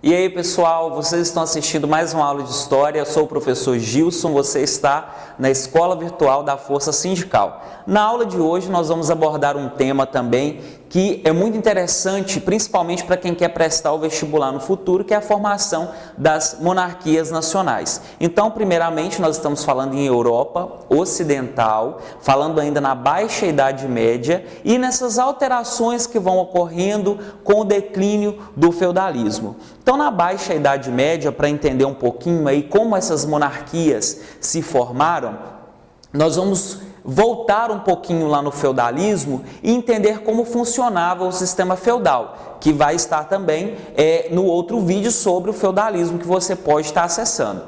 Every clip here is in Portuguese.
E aí pessoal, vocês estão assistindo mais uma aula de História, eu sou o professor Gilson, você está na Escola Virtual da Força Sindical. Na aula de hoje nós vamos abordar um tema também que é muito interessante, principalmente para quem quer prestar o vestibular no futuro, que é a formação das monarquias nacionais. Então, primeiramente, nós estamos falando em Europa Ocidental, falando ainda na Baixa Idade Média e nessas alterações que vão ocorrendo com o declínio do feudalismo. Então, na Baixa Idade Média, para entender um pouquinho aí como essas monarquias se formaram, nós vamos voltar um pouquinho lá no feudalismo e entender como funcionava o sistema feudal, que vai estar também no outro vídeo sobre o feudalismo que você pode estar acessando.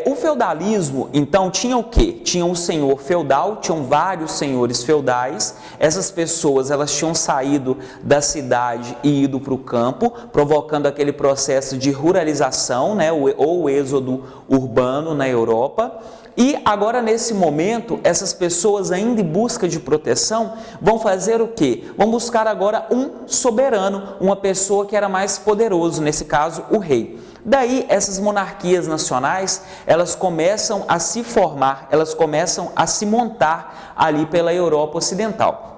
O feudalismo, então, tinha o quê? Tinha um senhor feudal, tinham vários senhores feudais, essas pessoas elas tinham saído da cidade e ido para o campo, provocando aquele processo de ruralização, né, ou êxodo urbano na Europa. E agora, nesse momento, essas pessoas ainda em busca de proteção vão fazer o quê? Vão buscar agora um soberano, uma pessoa que era mais poderoso, nesse caso, o rei. Daí, essas monarquias nacionais, elas começam a se formar, elas começam a se montar ali pela Europa Ocidental.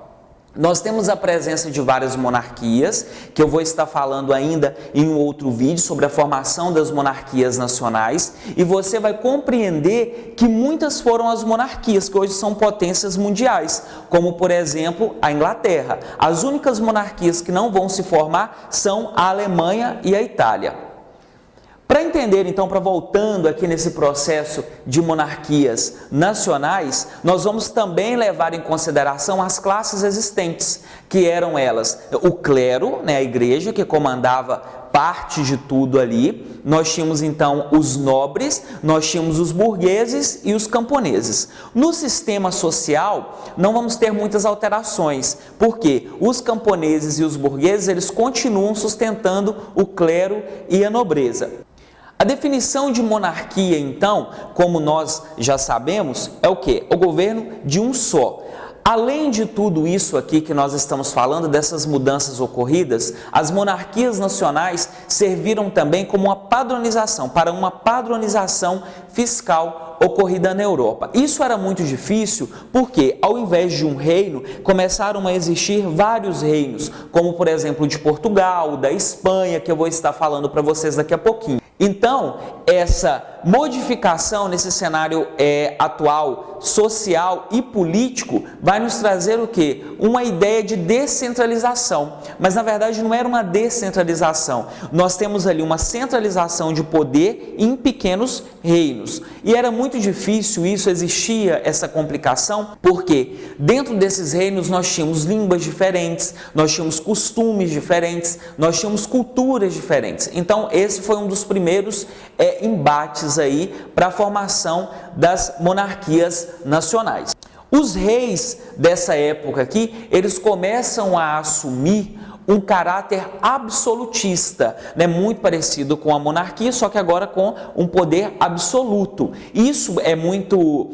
Nós temos a presença de várias monarquias, que eu vou estar falando ainda em um outro vídeo sobre a formação das monarquias nacionais, e você vai compreender que muitas foram as monarquias que hoje são potências mundiais, como por exemplo a Inglaterra. As únicas monarquias que não vão se formar são a Alemanha e a Itália. Para entender, então, voltando aqui nesse processo de monarquias nacionais, nós vamos também levar em consideração as classes existentes, que eram elas o clero, né, a igreja, que comandava parte de tudo ali. Nós tínhamos, então, os nobres, nós tínhamos os burgueses e os camponeses. No sistema social, não vamos ter muitas alterações, porque os camponeses e os burgueses, eles continuam sustentando o clero e a nobreza. A definição de monarquia, então, como nós já sabemos, é o quê? O governo de um só. Além de tudo isso aqui que nós estamos falando, dessas mudanças ocorridas, as monarquias nacionais serviram também como uma padronização, para uma padronização fiscal ocorrida na Europa. Isso era muito difícil porque, ao invés de um reino, começaram a existir vários reinos, como por exemplo de Portugal, da Espanha, que eu vou estar falando para vocês daqui a pouquinho. Então, essa modificação nesse cenário atual, social e político, vai nos trazer o quê? Uma ideia de descentralização. Mas, na verdade, não era uma descentralização. Nós temos ali uma centralização de poder em pequenos reinos. E era muito difícil isso, existia essa complicação, porque dentro desses reinos nós tínhamos línguas diferentes, nós tínhamos costumes diferentes, nós tínhamos culturas diferentes. Então, esse foi um dos primeiros embates aí para a formação das monarquias nacionais. Os reis dessa época aqui, eles começam a assumir um caráter absolutista, né? Muito parecido com a monarquia, só que agora com um poder absoluto. Isso é muito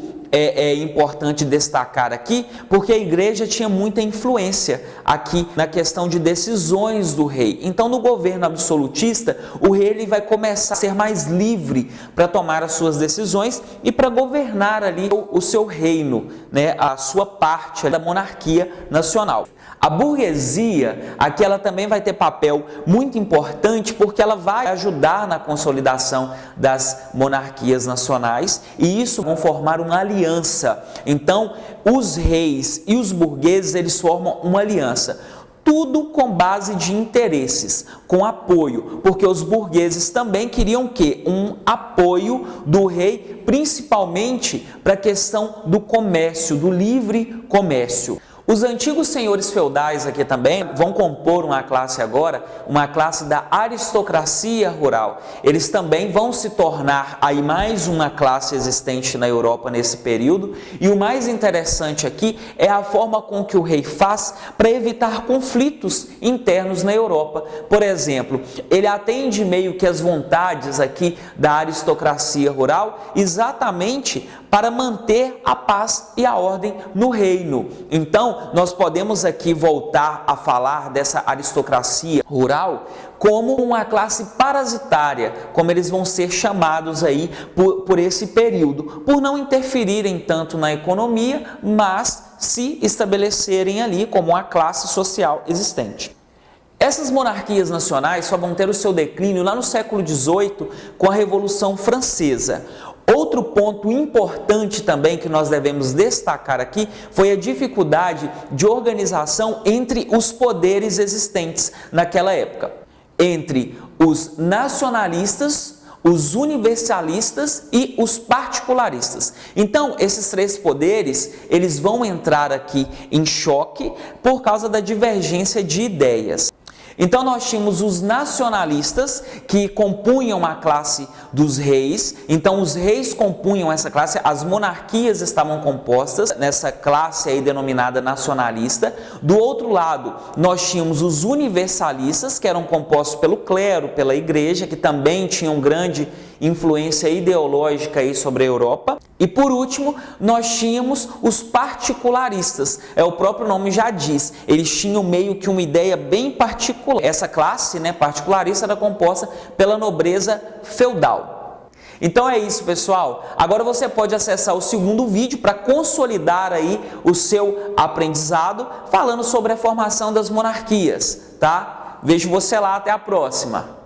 importante destacar aqui, porque a igreja tinha muita influência aqui na questão de decisões do rei. Então, no governo absolutista, o rei ele vai começar a ser mais livre para tomar as suas decisões e para governar ali o seu reino, né? A sua parte da monarquia nacional. A burguesia, aqui ela também vai ter papel muito importante porque ela vai ajudar na consolidação das monarquias nacionais e isso vão formar uma aliança. Então, os reis e os burgueses, eles formam uma aliança. Tudo com base de interesses, com apoio, porque os burgueses também queriam o quê? Um apoio do rei, principalmente para a questão do comércio, do livre comércio. Os antigos senhores feudais aqui também vão compor uma classe agora, uma classe da aristocracia rural. Eles também vão se tornar aí mais uma classe existente na Europa nesse período. E o mais interessante aqui é a forma com que o rei faz para evitar conflitos internos na Europa. Por exemplo, ele atende meio que as vontades aqui da aristocracia rural exatamente para manter a paz e a ordem no reino. Então, nós podemos aqui voltar a falar dessa aristocracia rural como uma classe parasitária, como eles vão ser chamados aí por esse período, por não interferirem tanto na economia, mas se estabelecerem ali como uma classe social existente. Essas monarquias nacionais só vão ter o seu declínio lá no século XVIII com a Revolução Francesa. Outro ponto importante também que nós devemos destacar aqui foi a dificuldade de organização entre os poderes existentes naquela época, entre os nacionalistas, os universalistas e os particularistas. Então, esses três poderes, eles vão entrar aqui em choque por causa da divergência de ideias. Então nós tínhamos os nacionalistas que compunham a classe dos reis, então os reis compunham essa classe, as monarquias estavam compostas nessa classe aí denominada nacionalista. Do outro lado, nós tínhamos os universalistas, que eram compostos pelo clero, pela igreja, que também tinham grande influência ideológica aí sobre a Europa. E por último, nós tínhamos os particularistas, o próprio nome já diz, eles tinham meio que uma ideia bem particular. Essa classe, particularista, era composta pela nobreza feudal. Então é isso, pessoal. Agora você pode acessar o segundo vídeo para consolidar aí o seu aprendizado, falando sobre a formação das monarquias, tá? Vejo você lá, até a próxima.